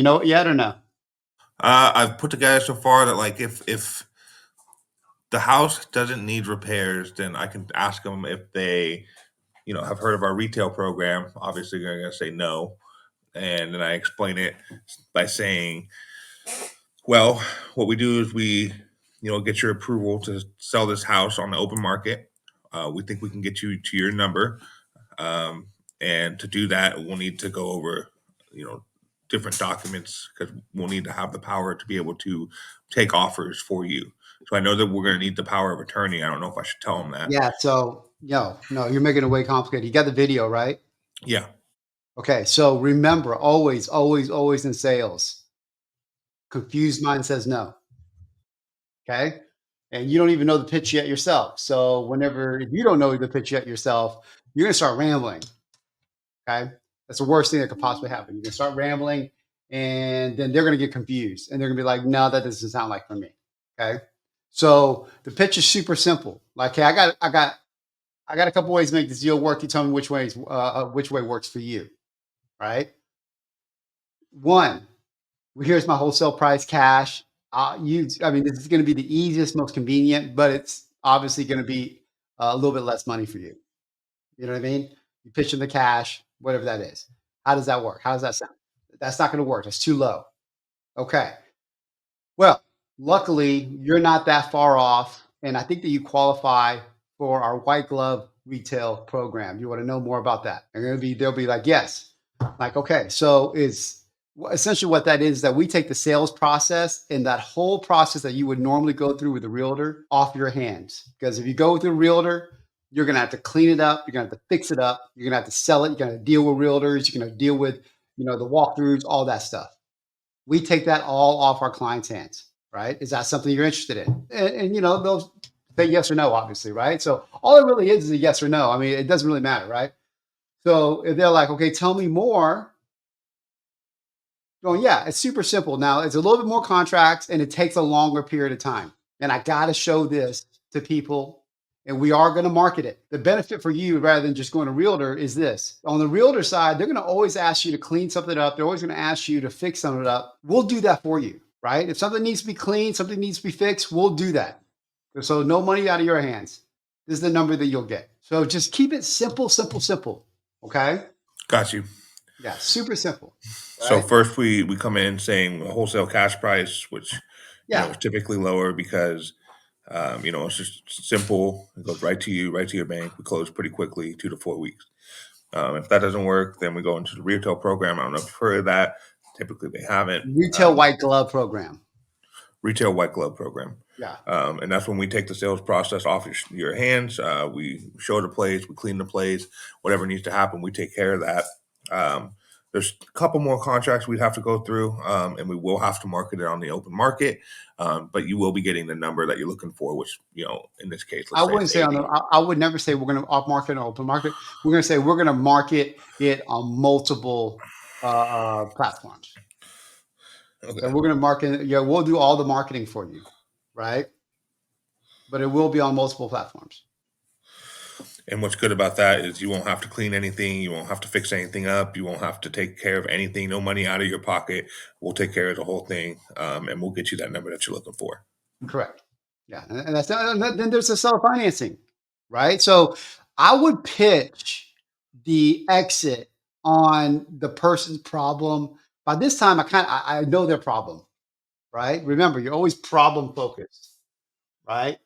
You know it yet or no? I've put together so far that like if the house doesn't need repairs, then I can ask them if they, have heard of our retail program. Obviously, they're going to say no, and then I explain it by saying, well, what we do is we, get your approval to sell this house on the open market. We think we can get you to your number, um, and to do that, we'll need to go over, you know, different documents because we'll need to have the power to be able to take offers for you. So I know that we're going to need the power of attorney. I don't know if I should tell them that. Yeah. So no, you're making it way complicated. You got the video, right? Yeah, Okay. So remember, always, always, always in sales, confused mind says no. Okay. And you don't even know the pitch yet yourself. So if you don't know the pitch yet yourself, you're gonna start rambling. Okay. That's the worst thing that could possibly happen. You're gonna start rambling, and then they're gonna get confused and they're gonna be like, no, that doesn't sound like for me. Okay. So the pitch is super simple. Like, hey, I got a couple ways to make this deal work. You tell me which way works for you, right? One, well, here's my wholesale price cash. I mean, this is going to be the easiest, most convenient, but it's obviously going to be a little bit less money for you. You know what I mean? You pitch in the cash, whatever that is. How does that work? How does that sound? That's not going to work. That's too low. Okay. Well, luckily, you're not that far off. And I think that you qualify for our white glove retail program. You want to know more about that? They'll be like, yes. Like, okay, so is essentially what that is that we take the sales process and that whole process that you would normally go through with a realtor off your hands. Because if you go with a realtor, you're going to have to clean it up. You're going to have to fix it up. You're going to have to sell it. You're going to deal with realtors. You're going to deal with, the walkthroughs, all that stuff. We take that all off our clients' hands, right? Is that something you're interested in? And they'll say yes or no, obviously, right? So all it really is a yes or no. I mean, it doesn't really matter, right? So if they're like, okay, tell me more. Going, yeah, it's super simple. Now it's a little bit more contracts and it takes a longer period of time. And I got to show this to people and we are going to market it. The benefit for you rather than just going to realtor is this. On the realtor side, they're going to always ask you to clean something up. They're always going to ask you to fix something up. We'll do that for you, right? If something needs to be cleaned, something needs to be fixed, we'll do that. So no money out of your hands. This is the number that you'll get. So just keep it simple, simple, simple. Okay? got you. Yeah, super simple. So Right? first we come in saying a wholesale cash price, which Yeah. is typically lower because it's just simple. It goes right to you, right to your bank. We close pretty quickly, 2 to 4 weeks. If that doesn't work, then we go into the retail program. I don't know if you've heard of that. Typically, they haven't. Retail white glove program. Retail white glove program. Yeah. And that's when we take the sales process off your hands. We show the place, we clean the place, whatever needs to happen, we take care of that. Um, there's a couple more contracts we'd have to go through, and we will have to market it on the open market. But you will be getting the number that you're looking for, which in this case, I let's say wouldn't it's say on the. 80. I would never say we're going to off market or open market. We're going to say we're going to market it on multiple platforms. Okay. So we're going to market. Yeah, we'll do all the marketing for you, right? But it will be on multiple platforms. And what's good about that is you won't have to clean anything, you won't have to fix anything up, you won't have to take care of anything, no money out of your pocket. We'll take care of the whole thing, and we'll get you that number that you're looking for. Correct. Yeah, and then there's the seller financing, right? So I would pitch the exit on the person's problem. By this time, I know their problem, right? Remember, you're always problem focused, right?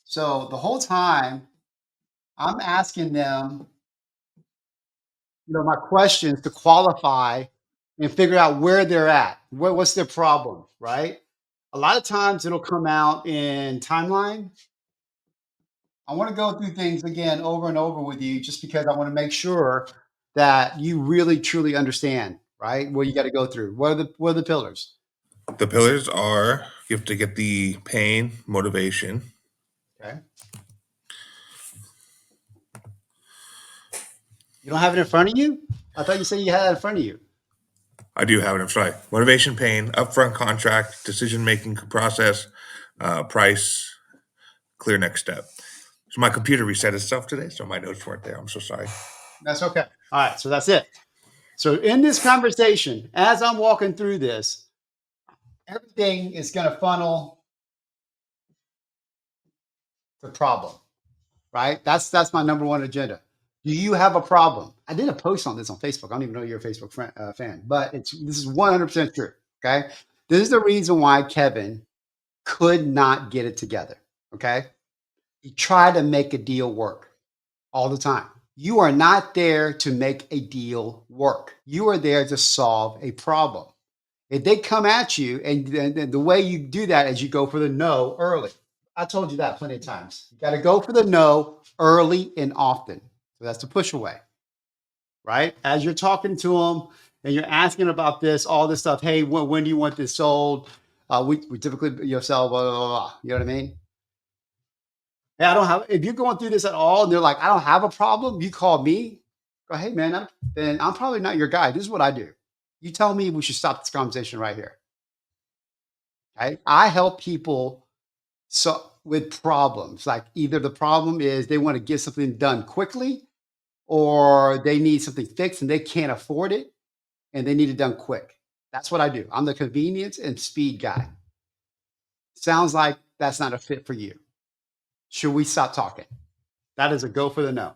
So the whole time I'm asking them, my questions to qualify and figure out where they're at. What's their problem, right? A lot of times it'll come out in timeline. I want to go through things again over and over with you just because I want to make sure that you really truly understand, right? What you got to go through. What are the pillars? The pillars are you have to get the pain, motivation. Okay. You don't have it in front of you? I thought you said you had it in front of you. I do have it. I'm sorry. Motivation, pain, upfront contract, decision making process, price, clear next step. So my computer reset itself today, so my notes weren't there. I'm so sorry. That's okay. All right. So that's it. So in this conversation, as I'm walking through this, everything is going to funnel the problem, right? That's my number one agenda. Do you have a problem? I did a post on this on Facebook. I don't even know you're a Facebook fan, but this is 100% true. Okay, this is the reason why Kevin could not get it together. Okay, he tried to make a deal work all the time. You are not there to make a deal work. You are there to solve a problem. If they come at you, and the way you do that is you go for the no early. I told you that plenty of times. You got to go for the no early and often. So that's the push away, right? As you're talking to them and you're asking about this, all this stuff. Hey, when do you want this sold? We typically sell blah, blah, blah, blah. You know what I mean? Hey, I don't have. If you're going through this at all, and they're like, I don't have a problem. You call me. Go, hey man, then I'm probably not your guy. This is what I do. You tell me we should stop this conversation right here. Okay? I help people with problems. Like either the problem is they want to get something done quickly, or they need something fixed and they can't afford it, and they need it done quick. That's what I do. I'm the convenience and speed guy. Sounds like that's not a fit for you. Should we stop talking? That is a go for the no.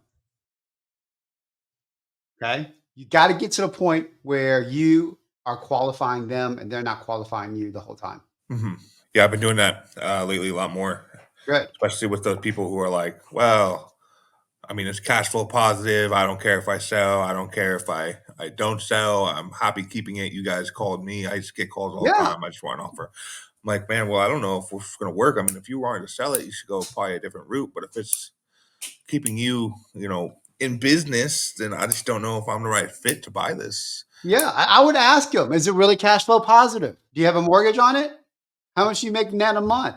Okay. You got to get to the point where you are qualifying them and they're not qualifying you the whole time. Hmm. Yeah, I've been doing that lately a lot more, Good. especially with those people who are like, well, I mean, it's cash flow positive. I don't care if I sell. I don't care if I don't sell. I'm happy keeping it. You guys called me. I just get calls all the Yeah. time. I just want an offer. I'm like, man, well, I don't know if it's going to work. I mean, if you wanted to sell it, you should go probably a different route. But if it's keeping you, in business, then I just don't know if I'm the right fit to buy this. Yeah. I would ask them, is it really cash flow positive? Do you have a mortgage on it? How much do you make net a month?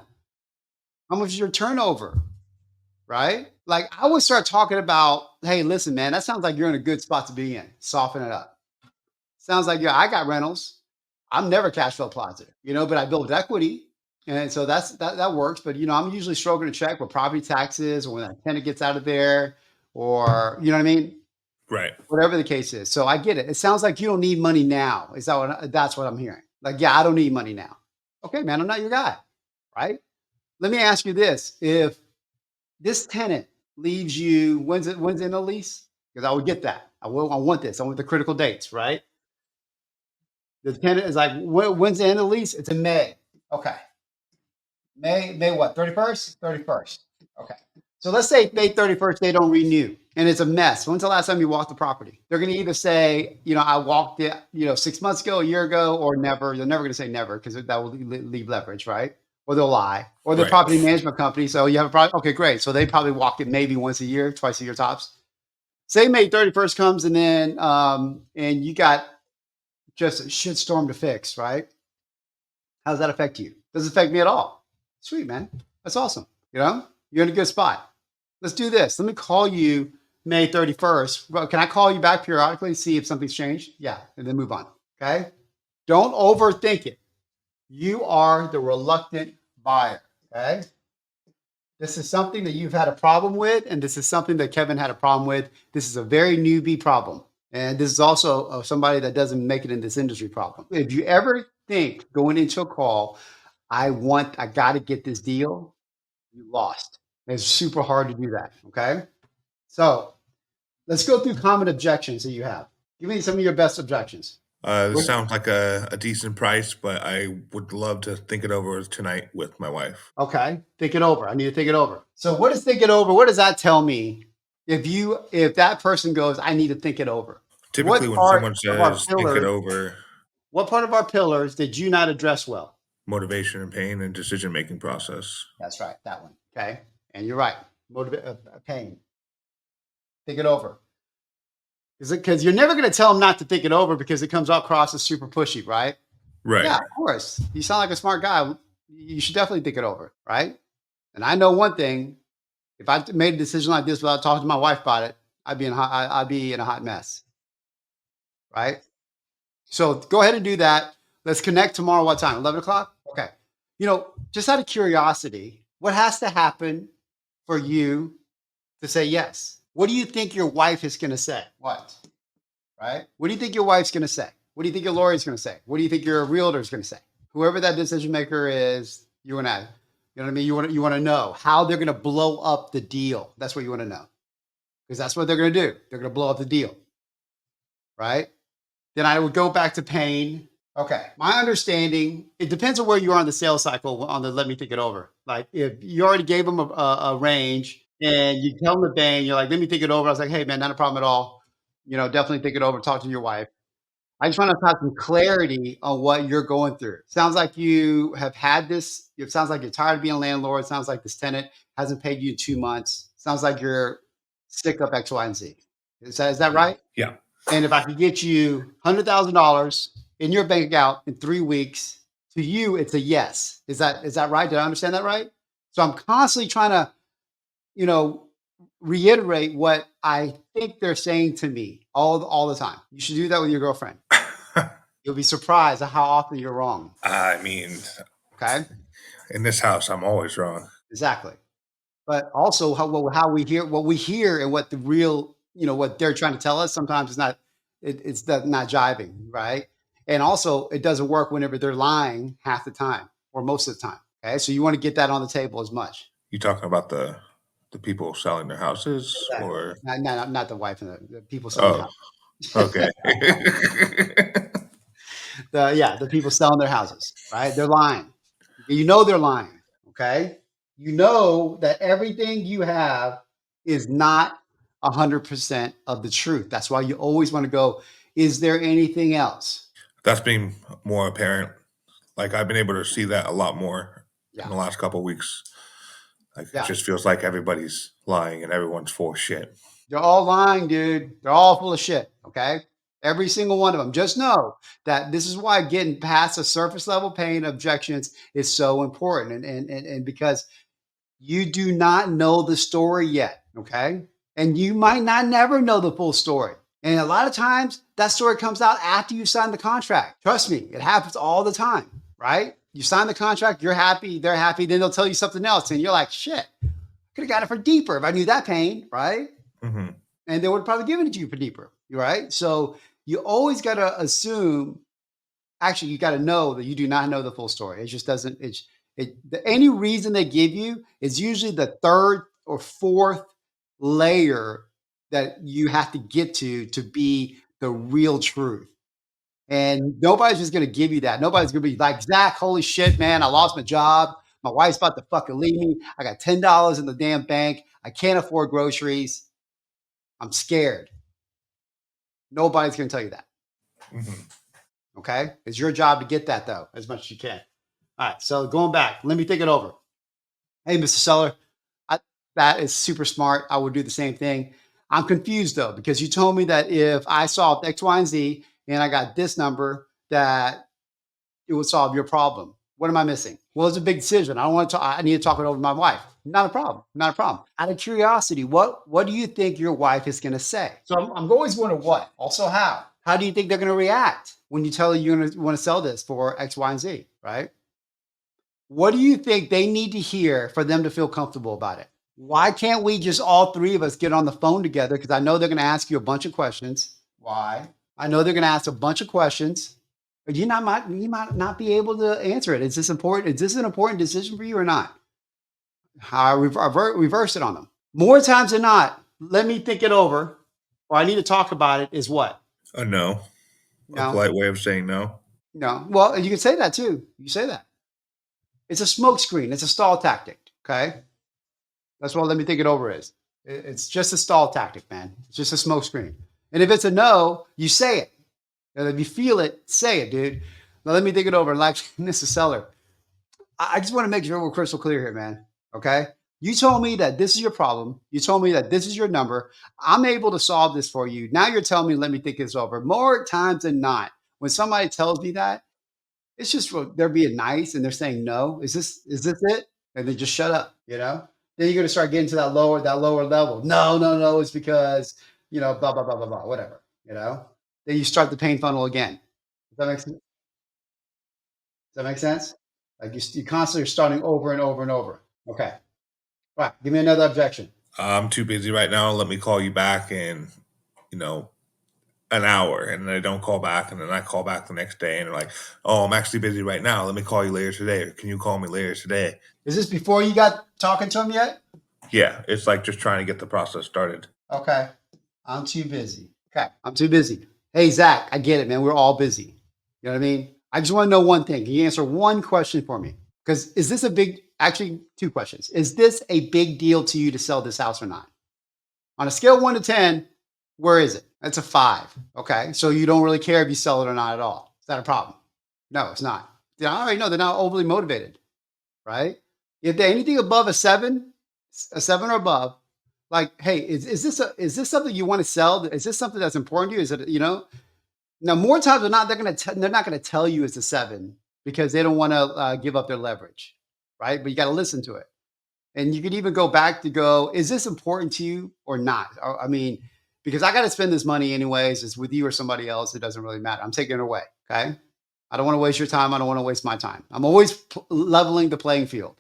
How much is your turnover? Right? Like I would start talking about, hey, listen, man, that sounds like you're in a good spot to be in. Soften it up. Sounds like, yeah, I got rentals. I'm never cash flow positive, but I build equity. And so that works. But I'm usually struggling to check with property taxes or when that tenant gets out of there, or you know what I mean? Right. Whatever the case is. So I get it. It sounds like you don't need money now. That's what I'm hearing? Like, yeah, I don't need money now. Okay, man, I'm not your guy. Right? Let me ask you this. If this tenant leaves you, when's in the lease? Because I would get that. I want this. I want the critical dates, right? The tenant is like, when's the end of the lease? It's in May. Okay. May what? 31st? 31st. Okay. So let's say May 31st, they don't renew and it's a mess. When's the last time you walked the property? They're going to either say, I walked it, 6 months ago, a year ago, or never. They're never going to say never because that will leave leverage, right? Or they'll lie. Or the Right. property management company. So you have a problem. Okay, great. So they probably walk it maybe once a year, twice a year tops. Say May 31st comes and then, and you got just a shitstorm to fix, right? How does that affect you? Doesn't affect me at all. Sweet, man. That's awesome. You're in a good spot. Let's do this. Let me call you May 31st. Well, can I call you back periodically, see if something's changed? Yeah, and then move on. Okay. Don't overthink it. You are the reluctant buyer. Okay. This is something that you've had a problem with, and this is something that Kevin had a problem with. This is a very newbie problem. And this is also somebody that doesn't make it in this industry problem. If you ever think going into a call, I got to get this deal, you lost. It's super hard to do that. Okay. So let's go through common objections that you have. Give me some of your best objections. This sounds like a decent price, but I would love to think it over tonight with my wife. Okay. Think it over. I need to think it over. So what is think it over? What does that tell me? If that person goes, I need to think it over. Typically, What when part someone of our says think it pillars, over, what part of our pillars did you not address well? motivation and pain and decision making process. That's right. That one. Okay. And you're right. Pain. Think it over. Because you're never going to tell them not to think it over because it comes across as super pushy, right? Right. Yeah, of course. You sound like a smart guy. You should definitely think it over, right? And I know one thing: if I made a decision like this without talking to my wife about it, I'd be in a hot mess, right? So go ahead and do that. Let's connect tomorrow. What time? 11 o'clock. Okay. Just out of curiosity, what has to happen for you to say yes? What do you think your wife is going to say? What? right? What do you think your wife's going to say? What do you think your lawyer's going to say? What do you think your realtor is going to say? Whoever that decision maker is, you want to, you know what I mean? You want to know how they're going to blow up the deal. That's what you want to know because that's what they're going to do. They're going to blow up the deal, right? Then I would go back to pain. Okay. My understanding, it depends on where you are on the sales cycle on the let me think it over. Like if you already gave them a range and you tell them the bang, you're like, let me think it over. I was like, hey man, not a problem at all. Definitely think it over, talk to your wife. I just want to have some clarity on what you're going through. Sounds like you have had this. It sounds like you're tired of being a landlord. It sounds like this tenant hasn't paid you in 2 months. Sounds like you're sick of X, Y, and Z. Is that right? Yeah. And if I could get you $100,000 in your bank account in 3 weeks, to you, it's a yes. Is that right? Did I understand that right? So I'm constantly trying to, you know, reiterate what I think they're saying to me all the time. You should do that with your girlfriend. You'll be surprised at how often you're wrong. I mean, Okay, in this house, I'm always wrong. exactly. But also how we hear and what the real what they're trying to tell us sometimes it's not jiving, right? And also it doesn't work whenever they're lying half the time or most of the time. Okay, so you want to get that on the table as much. You talking about the people selling their houses, Exactly. or Not the wife and the people selling the oh, house. okay. The people selling their houses, right? They're lying. You know they're lying. Okay. You know that everything you have is not 100% of the truth. That's why you always want to go, is there anything else? That's been more apparent. Like I've been able to see that a lot more in Yeah. the last couple of weeks. Like it Yeah. just feels like everybody's lying and everyone's full of shit. They're all lying, dude. They're all full of shit. Okay. Every single one of them. Just know that this is why getting past the surface level pain objections is so important. And because you do not know the story yet, okay? And you might not never know the full story. And a lot of times that story comes out after you sign the contract. Trust me, it happens all the time, right? You sign the contract, you're happy, they're happy, then they'll tell you something else. And you're like, shit, could have got it for deeper if I knew that pain, right? Hmm. And they would have probably given it to you for deeper, right? So you always got to assume actually you got to know that you do not know the full story. It just doesn't. Any reason they give you is usually the third or fourth layer that you have to get to be the real truth. And nobody's just going to give you that. Nobody's going to be like, Zach, holy shit, man, I lost my job. My wife's about to fucking leave me. I got $10 in the damn bank. I can't afford groceries. I'm scared. Nobody's going to tell you that. Hmm. Okay. It's your job to get that though, as much as you can. All right. So going back, let me think it over. Hey, Mr. Seller, that is super smart. I would do the same thing. I'm confused though, because you told me that if I solved X, Y, and Z and I got this number, that it would solve your problem. What am I missing? Well, it's a big decision. I don't want to talk, I need to talk it over with my wife. Not a problem. Not a problem. Out of curiosity, what do you think your wife is going to say? So I'm always wondering what. Also, how? How do you think they're going to react when you tell her you're going to want to sell this for X, Y, and Z? Right? What do you think they need to hear for them to feel comfortable about it? Why can't we just all three of us get on the phone together? Because I know they're going to ask you a bunch of questions. Why? I know they're going to ask a bunch of questions. But you might not be able to answer it. Is this important? Is this an important decision for you or not? How I reverse it on them. More times than not, let me think it over, or I need to talk about it. Is what? A no, a No, polite way of saying no. no. Well, you can say that too. You say that. It's a smoke screen. It's a stall tactic. Okay, that's what let me think it over is. It's just a stall tactic, man. It's just a smoke screen. And if it's a no, you say it. And if you feel it, say it, dude. Now let me think it over. Like Mr. Seller, I just want to make sure we're crystal clear here, man. Okay. You told me that this is your problem. You told me that this is your number. I'm able to solve this for you. Now you're telling me, let me think this over. More times than not, when somebody tells me that, it's just they're being nice and they're saying no. Is this it? And they just shut up. Then you're gonna start getting to that lower level. No, no, no. It's because blah blah blah blah blah. Whatever. Then you start the pain funnel again. Does that make sense? Does that make sense? Like you constantly are starting over and over and over. Okay. All right. Give me another objection. I'm too busy right now. Let me call you back, and you know, an hour and they don't call back, and then I call back the next day and they're like, "Oh, I'm actually busy right now. Let me call you later today, or can you call me later today?" Is this before you got talking to him yet? Yeah, it's like just trying to get the process started. Okay. I'm too busy. Okay. I'm too busy. Hey, Zach, I get it, man. We're all busy. You know what I mean? I just want to know one thing. Can you answer one question for me? Because is this a big, actually, two questions. Is this a big deal to you to sell this house or not? On a scale of 1 to 10, where is it? That's a 5. Okay. So you don't really care if you sell it or not at all. Is that a problem? No, it's not. Yeah, I already know they're not overly motivated, right? If they're anything above a seven or above, like, hey, is this something you want to sell? Is this something that's important to you? Is it, now more times than not, they're not gonna tell you it's a 7 because they don't want to give up their leverage, right? But you got to listen to it. And you could even go back to go, is this important to you or not? I mean, because I got to spend this money anyways, it's with you or somebody else. It doesn't really matter. I'm taking it away. Okay. I don't want to waste your time. I don't want to waste my time. I'm always leveling the playing field.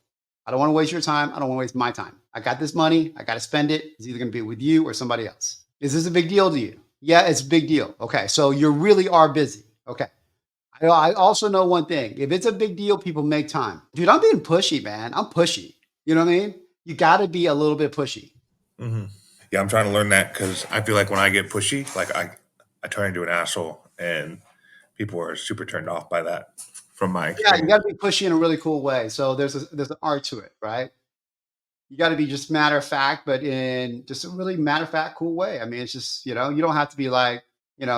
I don't want to waste your time. I don't want to waste my time. I got this money. I got to spend it. It's either going to be with you or somebody else. Is this a big deal to you? Yeah, it's a big deal. Okay. So you really are busy. Okay. I also know one thing. If it's a big deal, people make time. Dude, I'm being pushy, man. I'm pushy. You know what I mean? You got to be a little bit pushy. Hmm. Yeah, I'm trying to learn that because I feel like when I get pushy, like I turn into an asshole, and people are super turned off by that from my Yeah, you got experience. to be pushy in a really cool way. So there's an art to it, right? You got to be just matter of fact, but in just a really matter of fact, cool way. I mean, it's just, you don't have to be like,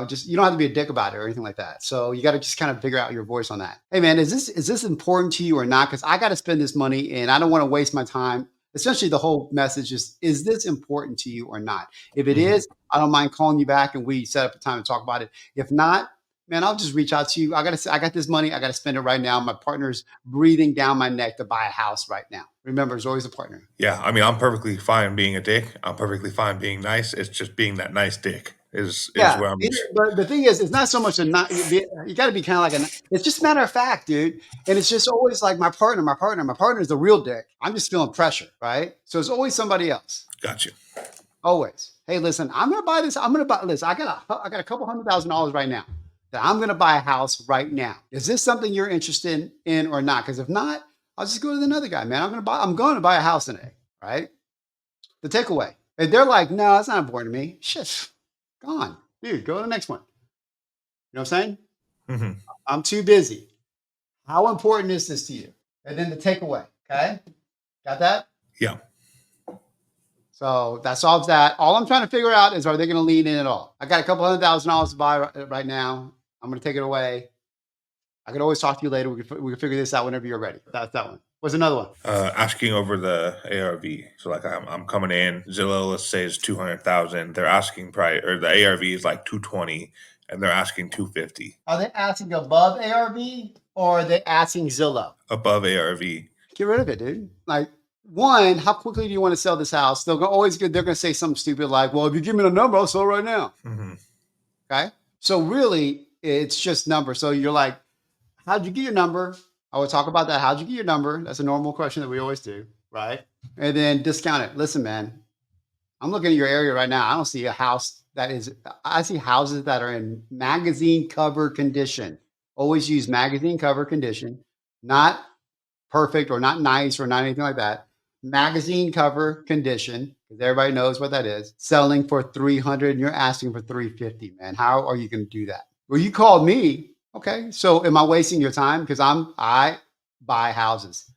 just you don't have to be a dick about it or anything like that. So you got to just kind of figure out your voice on that. Hey man, is this important to you or not? Because I got to spend this money and I don't want to waste my time. Essentially, the whole message is this important to you or not? If it Hmm. is, I don't mind calling you back and we set up a time to talk about it. If not, man, I'll just reach out to you. I got this money. I got to spend it right now. My partner's breathing down my neck to buy a house right now. Remember, there's always a partner. Yeah, I mean, I'm perfectly fine being a dick. I'm perfectly fine being nice. It's just being that nice dick is Yeah, where I'm. but the thing is, it's not so much a not you got to be kind of like it's just a matter of fact, dude. And it's just always like my partner is the real dick. I'm just feeling pressure, right? So it's always somebody else. Got you. Always. Hey, listen, I'm gonna buy this. I'm gonna buy. Listen, I got a couple $100,000 right now that I'm gonna buy a house right now. Is this something you're interested in or not? Because if not, I'll just go to another guy, man. I'm going to buy a house today, right? The takeaway. And they're like, no, it's not important to me. Shit, gone, dude. Go to the next one. You know what I'm saying? Hmm. I'm too busy. How important is this to you? And then the takeaway. Okay. Got that? Yeah. So that solves that. All I'm trying to figure out is, are they going to lean in at all? I got a couple $100,000 to buy right now. I'm going to take it away. I can always talk to you later. We can figure this out whenever you're ready. That's that one. What's another one? Asking over the ARV. So like I'm coming in. Zillow, let's say, is 200,000. They're asking price, or the ARV is like 220, and they're asking 250 Are they asking above ARV or are they asking Zillow? above ARV. Get rid of it, dude. Like, one, how quickly do you want to sell this house? They're going to say something stupid like, well, if you give me the number, I'll sell it right now. Hmm. Okay. So really, it's just number. So you're like, how'd you get your number? I would talk about that. How'd you get your number? That's a normal question that we always do, right? And then discount it. Listen, man, I'm looking at your area right now. I don't see a house I see houses that are in magazine cover condition. Always use magazine cover condition, not perfect or not nice or not anything like that. Magazine cover condition, because everybody knows what that is. Selling for 300 and you're asking for 350, man. How are you going to do that? Well, you called me. Okay. So am I wasting your time? Because I buy houses.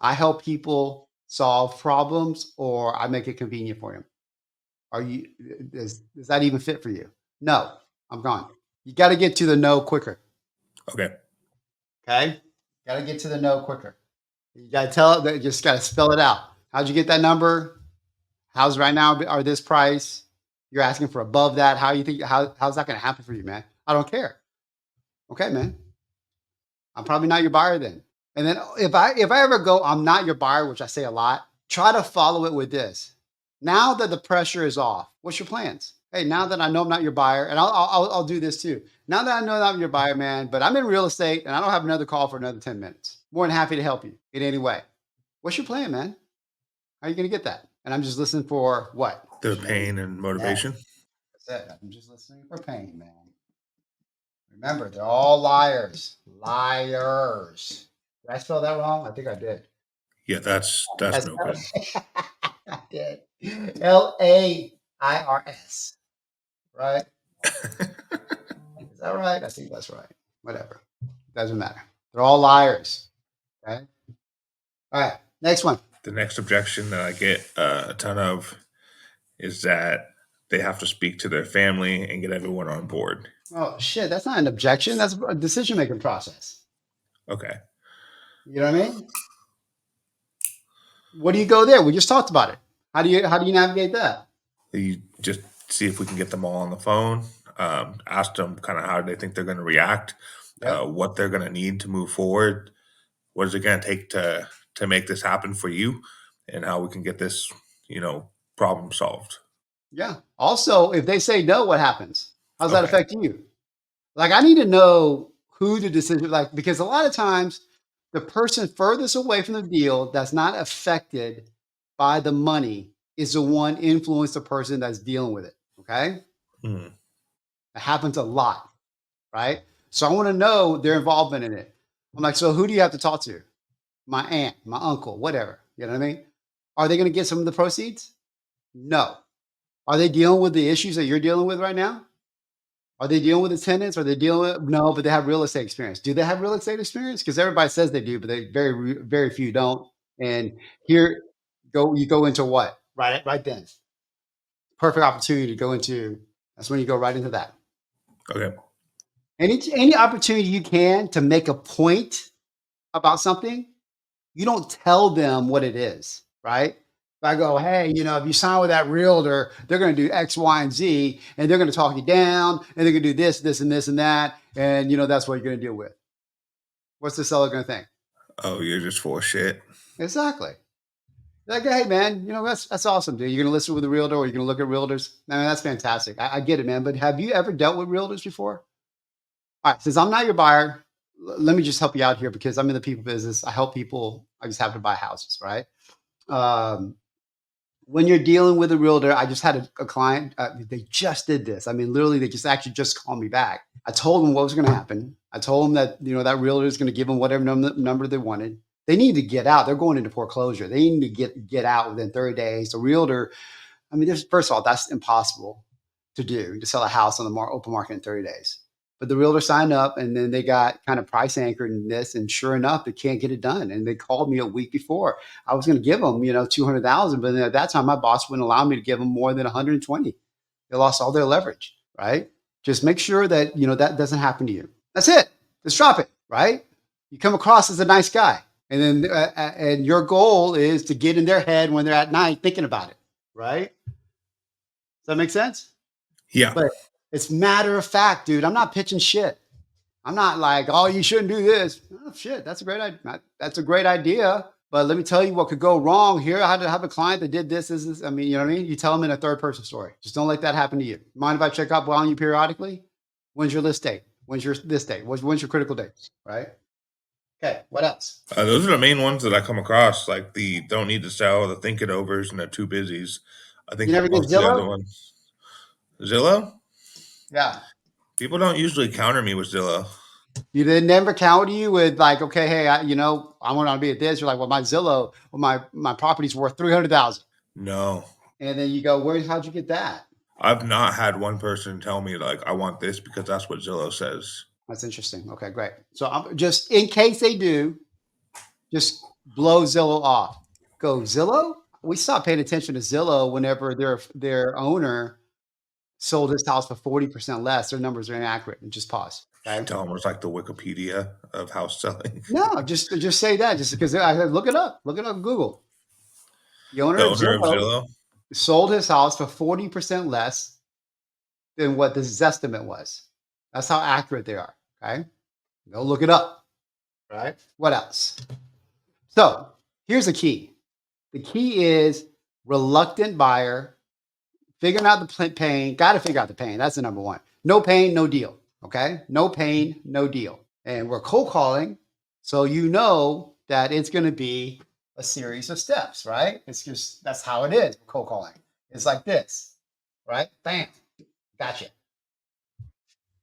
I help people solve problems or I make it convenient for them. Are you does that even fit for you? No, I'm gone. You got to get to the no quicker. Okay. Okay. Got to get to the no quicker. You got to tell it that, just got to spell it out. How'd you get that number? How's right now are this price? You're asking for above that. How you think how's that going to happen for you, man? I don't care. Okay, man. I'm probably not your buyer then. And then if I ever go, I'm not your buyer, which I say a lot, try to follow it with this. Now that the pressure is off, what's your plans? Hey, now that I know I'm not your buyer, and I'll do this too. Now that I know that I'm your buyer, man, but I'm in real estate and I don't have another call for another 10 minutes. More than happy to help you in any way. What's your plan, man? How are you going to get that? And I'm just listening for what? The pain and Yes. motivation. That's it. I'm just listening for pain, man. Remember, they're all liars. Liars. Did I spell that wrong? I think I did. Yeah, that's That's no good. I did. Lairs. Right? Is that right? I think that's right. Whatever. Doesn't matter. They're all liars. Okay. All right. Next one. The next objection that I get a ton of is that they have to speak to their family and get everyone on board. Oh shit, that's not an objection. That's a decision making process. Okay. You know what I mean? What do you go there? We just talked about it. How do you navigate that? You just see if we can get them all on the phone, ask them kind of how they think they're going to react, Yep. what they're going to need to move forward, what is it going to take to make this happen for you, and how we can get this, problem solved. Yeah. Also, if they say no, what happens? How's that Okay. affect you? Like, I need to know who the decision, like, because a lot of times the person furthest away from the deal that's not affected by the money is the one influence the person that's dealing with it. Okay. Mhm. It happens a lot. Right. So I want to know their involvement in it. I'm like, so who do you have to talk to? My aunt, my uncle, whatever. You know what I mean? Are they going to get some of the proceeds? No. Are they dealing with the issues that you're dealing with right now? Are they dealing with the tenants? Are they dealing with no? But they have real estate experience. Do they have real estate experience? Because everybody says they do, but they very few don't. And here you go into what? Right then. Perfect opportunity to go into. That's when you go right into that. Okay. Any opportunity you can to make a point about something, you don't tell them what it is, right? If I go, hey, if you sign with that realtor, they're going to do X, Y, and Z, and they're going to talk you down, and they're going to do this, this, and this, and that, and that's what you're going to deal with. What's the seller going to think? Oh, you're just full of shit. Exactly. Like, hey, man, that's awesome, dude. You're going to listen with a realtor, or you're going to look at realtors. I mean, that's fantastic. I get it, man. But have you ever dealt with realtors before? All right, since I'm not your buyer, let me just help you out here because I'm in the people business. I help people. I just happen to buy houses, right? Um, when you're dealing with a realtor, I just had a client. They just did this. I mean, literally, they just actually just called me back. I told them what was going to happen. I told them that that realtor is going to give them whatever number they wanted. They need to get out. They're going into foreclosure. They need to get out within 30 days. The realtor, I mean, first of all, that's impossible to do to sell a house on the open market in 30 days. But the realtor signed up and then they got kind of price anchored in this. And sure enough, they can't get it done. And they called me a week before. I was going to give them, 200,000. But then at that time, my boss wouldn't allow me to give them more than 120. They lost all their leverage, right? Just make sure that, that doesn't happen to you. That's it. Just drop it, right? You come across as a nice guy. And then, and your goal is to get in their head when they're at night thinking about it, right? Does that make sense? Yeah. But it's matter of fact, dude. I'm not pitching shit. I'm not like, oh, you shouldn't do this. Oh, shit, that's a great idea. That's a great idea. But let me tell you what could go wrong here. I had to have a client that did this. This, this. I mean, you know what I mean? You tell them in a third person story. Just don't let that happen to you. Mind if I check up on you periodically? When's your list date? When's your this date? When's your critical date? Right? Okay. What else? Those are the main ones that I come across, like the don't need to sell, the think it overs, and the too busies. I You think never get most of the other Zillow? ones. Zillow? Yeah. People don't usually counter me with Zillow. You did never counter you with like, okay, hey, I want to be at this. You're like, well, my Zillow, well, my property's worth 300,000. No. And then you go, how'd you get that? I've not had one person tell me like I want this because that's what Zillow says. That's interesting. Okay, great. So I'm just in case they do, just blow Zillow off. Go Zillow. We stopped paying attention to Zillow whenever their owner sold his house for 40% less. Their numbers are inaccurate. And just pause. Should Okay. tell them it's like the Wikipedia of house selling. No, just say that. Just because I said, look it up. Look it up. Google. The owner The of owner of Zillow Zillow? sold his house for 40% less than what the Zestimate was. That's how accurate they are. Okay. Go look it up. Right. What else? So here's the key. The key is reluctant buyer, figuring out the pain. Got to figure out the pain. That's the number one. No pain, no deal. Okay. No pain, no deal. And we're cold calling. So you know that it's going to be a series of steps, right? It's just, that's how it is. Cold calling. It's like this, right? Bam. Gotcha.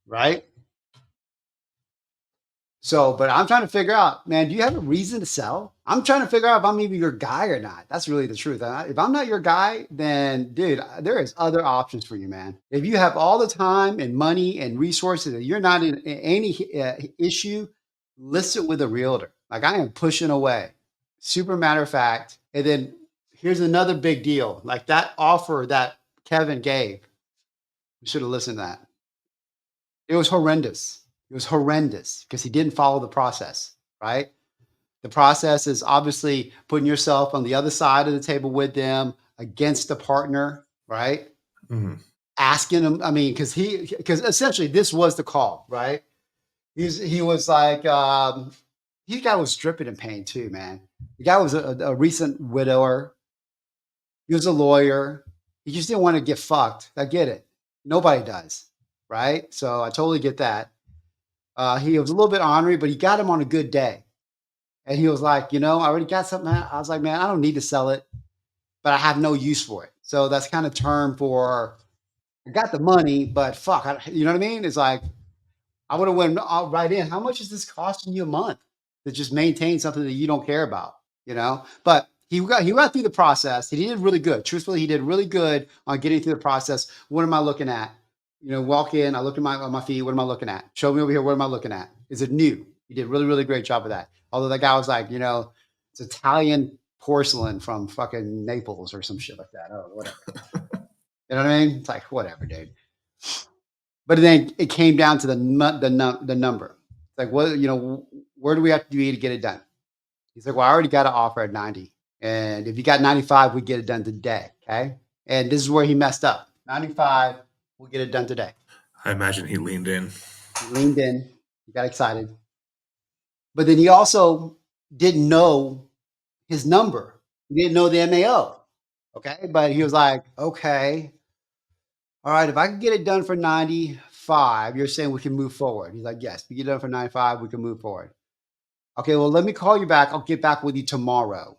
Right? So, but I'm trying to figure out, man, do you have a reason to sell? I'm trying to figure out if I'm even your guy or not. That's really the truth. If I'm not your guy, then dude, there is other options for you, man. If you have all the time and money and resources and you're not in any issue, list it with a realtor. Like I am pushing away. Super matter of fact. And then here's another big deal. Like that offer that Kevin gave, you should have listened to that. It was horrendous. It was horrendous because he didn't follow the process, right? The process is obviously putting yourself on the other side of the table with them against the partner, right? Mhm. Asking him, I mean, because essentially this was the call, right? He was like, he guy was dripping in pain too, man. The guy was a recent widower. He was a lawyer. He just didn't want to get fucked. I get it. Nobody does, right? So I totally get that. He was a little bit ornery, but he got him on a good day. And he was like, I already got something. I was like, man, I don't need to sell it, but I have no use for it. So that's kind of term for I got the money, but fuck, you know what I mean? It's like I would have went right in. How much is this costing you a month to just maintain something that you don't care about? But he got through the process. He did really good. Truthfully, he did really good on getting through the process. What am I looking at? Walk in. I look at my feet. What am I looking at? Show me over here. What am I looking at? Is it new? He did really really great job of that. Although that guy was like, it's Italian porcelain from fucking Naples or some shit like that. Oh, whatever. You know what I mean? It's like whatever, dude. But then it came down to the number. It's like, what, where do we have to be to get it done? He's like, well, I already got an offer at 90. And if you got 95, we get it done today. Okay. And this is where he messed up. 95, we'll get it done today. I imagine he leaned in. He leaned in, he got excited. But then he also didn't know his number. He didn't know the MAO. Okay. But he was like, okay, all right, if I can get it done for 95, you're saying we can move forward. He's like, yes, if you get it done for 95, we can move forward. Okay, well, let me call you back. I'll get back with you tomorrow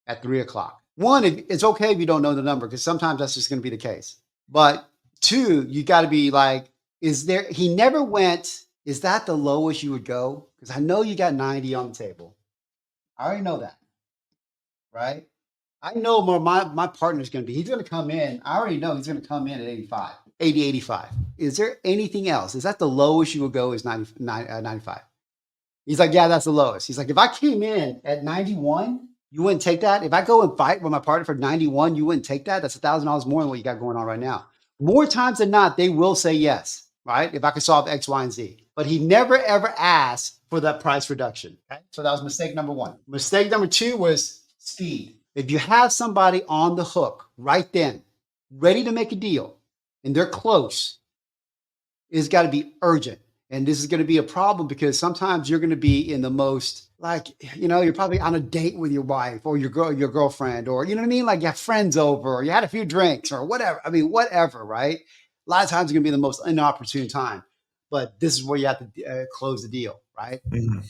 at 3 o'clock. One, it's okay if you don't know the number because sometimes that's just going to be the case. But two, you got to be like, he never went, is that the lowest you would go? Because I know you got 90 on the table. I already know that, right? I know more my partner's going to be, he's going to come in. I already know he's going to come in at 85, 80, 85. Is there anything else? Is that the lowest you would go is 95? He's like, yeah, that's the lowest. He's like, if I came in at 91, you wouldn't take that. If I go and fight with my partner for 91, you wouldn't take that. That's $1,000 more than what you got going on right now. More times than not, they will say yes, right? If I could solve X, Y, and Z. But he never ever asked for that price reduction. Okay? So that was mistake number one. Mistake number two was speed. If you have somebody on the hook right then, ready to make a deal, and they're close, it's got to be urgent. And this is going to be a problem because sometimes you're going to be in the most like, you're probably on a date with your wife or your girlfriend, or you know what I mean? Like you have friends over or you had a few drinks or whatever. I mean, whatever, right? A lot of times it's going to be the most inopportune time, but this is where you have to close the deal, right? Mhm.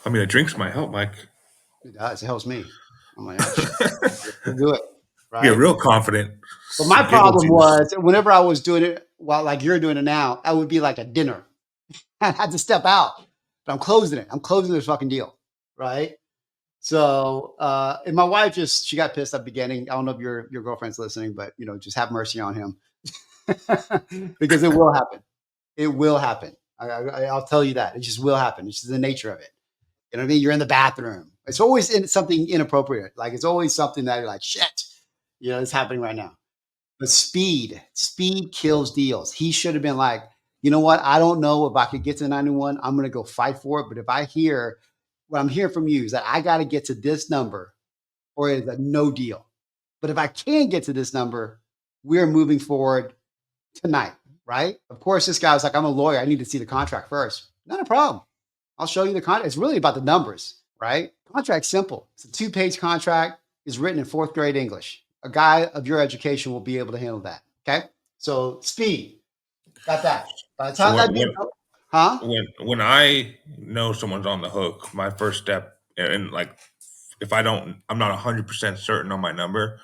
I mean, the drinks might help, Mike. It does. It helps me. I'm like, oh shit, we'll do it, Get right? real confident. But my Some giggle problem juice. was whenever I was doing it, well, like you're doing it now, I would be like a dinner. I had to step out, but I'm closing it. I'm closing this fucking deal, right? So, and my wife she got pissed at the beginning. I don't know if your girlfriend's listening, but just have mercy on him because it will happen. It will happen. I'll tell you that it just will happen. It's just the nature of it. You know what I mean? You're in the bathroom. It's always something inappropriate. Like it's always something that you're like, shit, it's happening right now. But speed kills deals. He should have been like, you know what? I don't know if I could get to 91. I'm going to go fight for it. But if I hear what I'm hearing from you is that I got to get to this number or it's a no deal. But if I can get to this number, we're moving forward tonight, right? Of course, this guy was like, I'm a lawyer. I need to see the contract first. Not a problem. I'll show you the contract. It's really about the numbers, right? Contract's simple. It's a 2-page contract. It's written in fourth grade English. A guy of your education will be able to handle that. Okay. So speed. Got that. By the So time that deal, huh? when I know someone's on the hook, my first step, and like if I'm not 100% certain on my number.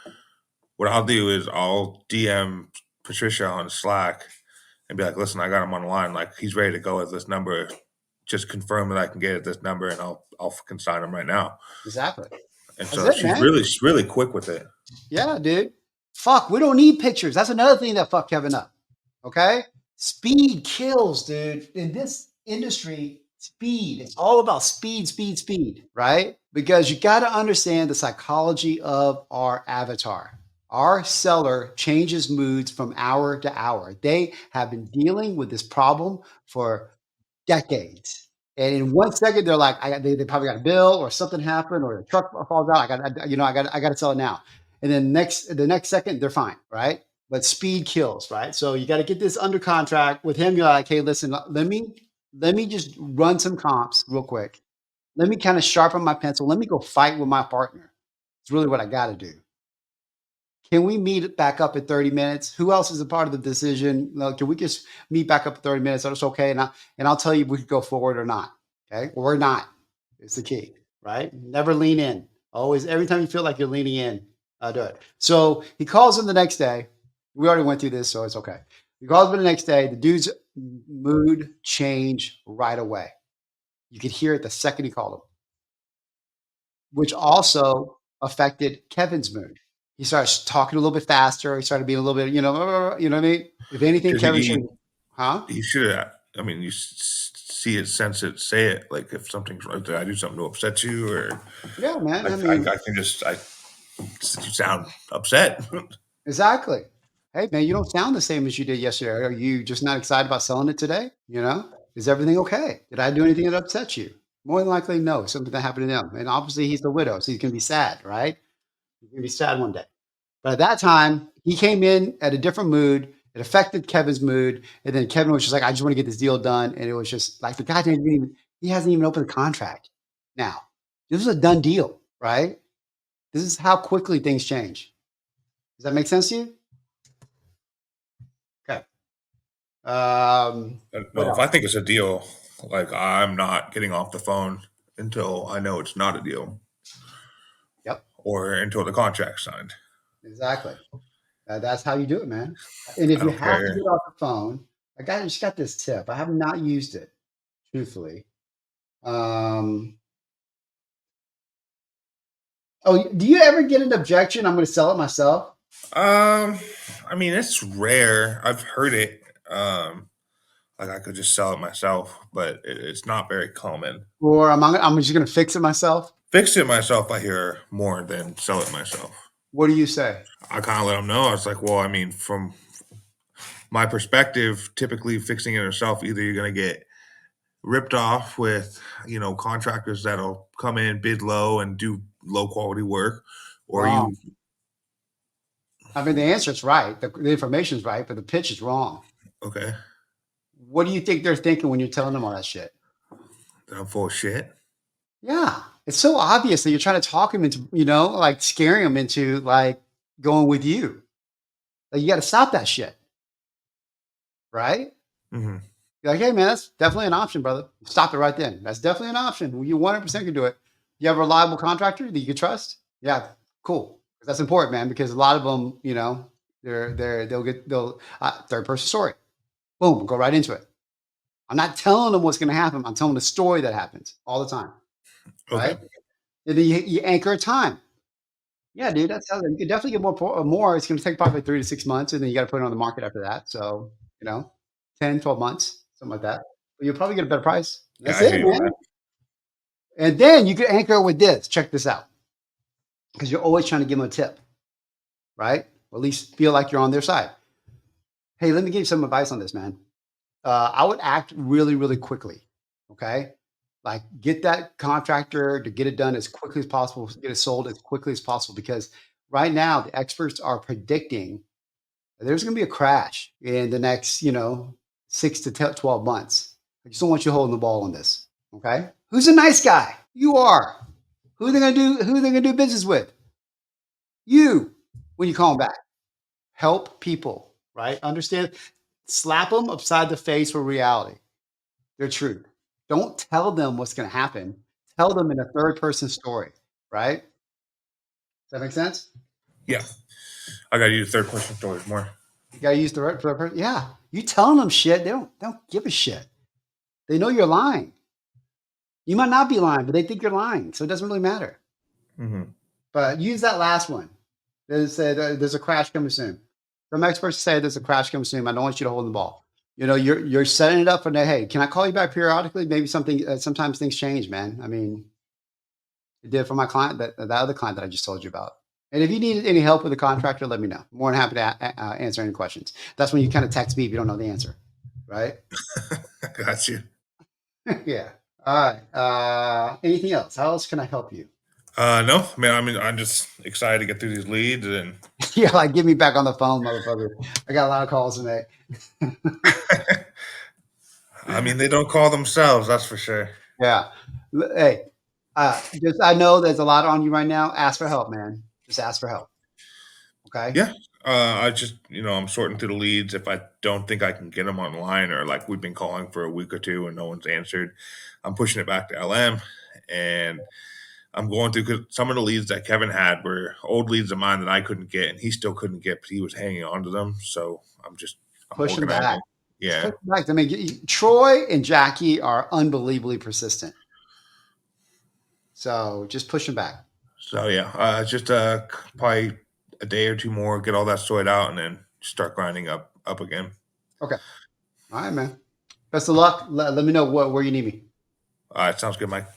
What I'll do is I'll DM Patricia on Slack and be like, "Listen, I got him on the line. Like, he's ready to go at this number. Just confirm that I can get at this number, and I'll fucking sign him right now." Exactly. And That's so it, man. she's really quick with it. Yeah, dude. Fuck, we don't need pictures. That's another thing that fucked Kevin up. Okay? Speed kills, dude. In this industry, speed. It's all about speed, speed, speed, right? Because you got to understand the psychology of our avatar. Our seller changes moods from hour to hour. They have been dealing with this problem for decades. And in 1 second, they're like, they probably got a bill or something happened or the truck falls out. I got to sell it now. And then the next second, they're fine, right? But speed kills, right? So you got to get this under contract with him. You're like, hey, listen, let me just run some comps real quick. Let me kind of sharpen my pencil. Let me go fight with my partner. It's really what I got to do. Can we meet back up in 30 minutes? Who else is a part of the decision? Can we just meet back up in 30 minutes? That's okay. And I'll tell you if we could go forward or not. Okay. Or not. It's the key, right? Never lean in. Always, every time you feel like you're leaning in, do it. So he calls him the next day. We already went through this, so it's okay. He calls him the next day. The dude's mood changed right away. You could hear it the second he called him, which also affected Kevin's mood. He starts talking a little bit faster. He started being a little bit, you know what I mean? If anything, Because Kevin should, huh? he should have. I mean, you see it, sense it, say it. Like if something's right, did I do something to upset you, or Yeah, man. I can just you sound upset. Exactly. Hey, man, you don't sound the same as you did yesterday. Are you just not excited about selling it today? Is everything okay? Did I do anything that upset you? More than likely, no. Something that happened to them. And obviously, he's the widow, so he's going to be sad, right? He's going to be sad one day. But at that time, he came in at a different mood. It affected Kevin's mood. And then Kevin was just like, I just want to get this deal done. And it was just like the guy didn't even, he hasn't even opened the contract. Now, this is a done deal, right? This is how quickly things change. Does that make sense to you? Okay. What No, if else? I think it's a deal, like I'm not getting off the phone until I know it's not a deal, Yep, or until the contract's signed. exactly. That's how you do it, man. And if I you don't have to care. get off the phone, I just got this tip. I have not used it, truthfully. Um, oh, do you ever get an objection? I'm going to sell it myself. Um, I mean, it's rare. I've heard it. Like I could just sell it myself, but it's not very common. Or I'm just gonna fix it myself? Fix it myself, I hear more than sell it myself. What do you say? I kind of let them know. I was like, well, I mean, from my perspective, typically fixing it yourself, either you're going to get ripped off with, contractors that'll come in, bid low, and do low quality work, or Wrong. you, I mean, the answer is right. The information is right, but the pitch is wrong. okay, What do you think they're thinking when you're telling them all that shit? then I'm full of shit. Yeah, it's so obvious that you're trying to talk them into, like scaring them into like going with you. Like you got to stop that shit, right? Hmm. You're like, hey man, that's definitely an option, brother. Stop it right then. That's definitely an option. You 100% can do it. You have a reliable contractor that you can trust. Yeah, cool. That's important, man, because a lot of them, they'll third person story. Boom, go right into it. I'm not telling them what's going to happen. I'm telling the story that happens all the time, Okay. right? And then you anchor a time. Yeah, dude, that's how you can definitely get more. It's going to take probably 3 to 6 months, and then you got to put it on the market after that. So, you know, 10, 12 months, something like that. But you'll probably get a better price. Yeah, That's I it, hear you on man. that. And then you can anchor it with this. Check this out. Because you're always trying to give them a tip, right? Or at least feel like you're on their side. Hey, let me give you some advice on this, man. I would act really, really quickly. Okay. Like get that contractor to get it done as quickly as possible, get it sold as quickly as possible. Because right now, the experts are predicting that there's going to be a crash in the next, 12 months. I just don't want you holding the ball on this. Okay. Who's a nice guy? You are. Who are they going to do? Who are they going to do business with? You. When you call them back, help people. Right? Understand? Slap them upside the face with reality. Their truth. Don't tell them what's going to happen. Tell them in a third person story, right? Does that make sense? Yeah, I got to use third person stories more. You gotta use the right for yeah. You telling them shit, they don't give a shit. They know you're lying. You might not be lying, but they think you're lying, so it doesn't really matter. Mhm. But use that last one. They said there's a crash coming soon. Some experts say there's a crash coming soon. I don't want you to hold the ball. You know, you're setting it up for the hey. Can I call you back periodically? Maybe something. Sometimes things change, man. I mean, it did for my client that other client that I just told you about. And if you need any help with the contractor, let me know. More than happy to answer any questions. That's when you kind of text me if you don't know the answer, right? Got you. Yeah. All right. Anything else? How else can I help you? No, man. I'm just excited to get through these leads, and Yeah, like get me back on the phone, motherfucker. I got a lot of calls to make. I mean, they don't call themselves. That's for sure. Yeah. Hey, just I know there's a lot on you right now. Ask for help, man. Just ask for help. Okay. Yeah. I just, I'm sorting through the leads. If I don't think I can get them online, or like we've been calling for a week or two and no one's answered, I'm pushing it back to LM, and I'm going through, because some of the leads that Kevin had were old leads of mine that I couldn't get, and he still couldn't get, but he was hanging on to them. So I'm Pushing back. organizing. Just push Yeah. back. I mean, Troy and Jackie are unbelievably persistent. So just pushing back. So yeah, it's just probably a day or two more, get all that sorted out, and then start grinding up again. Okay. All right, man. Best of luck. Let me know where you need me. All right, sounds good, Mike.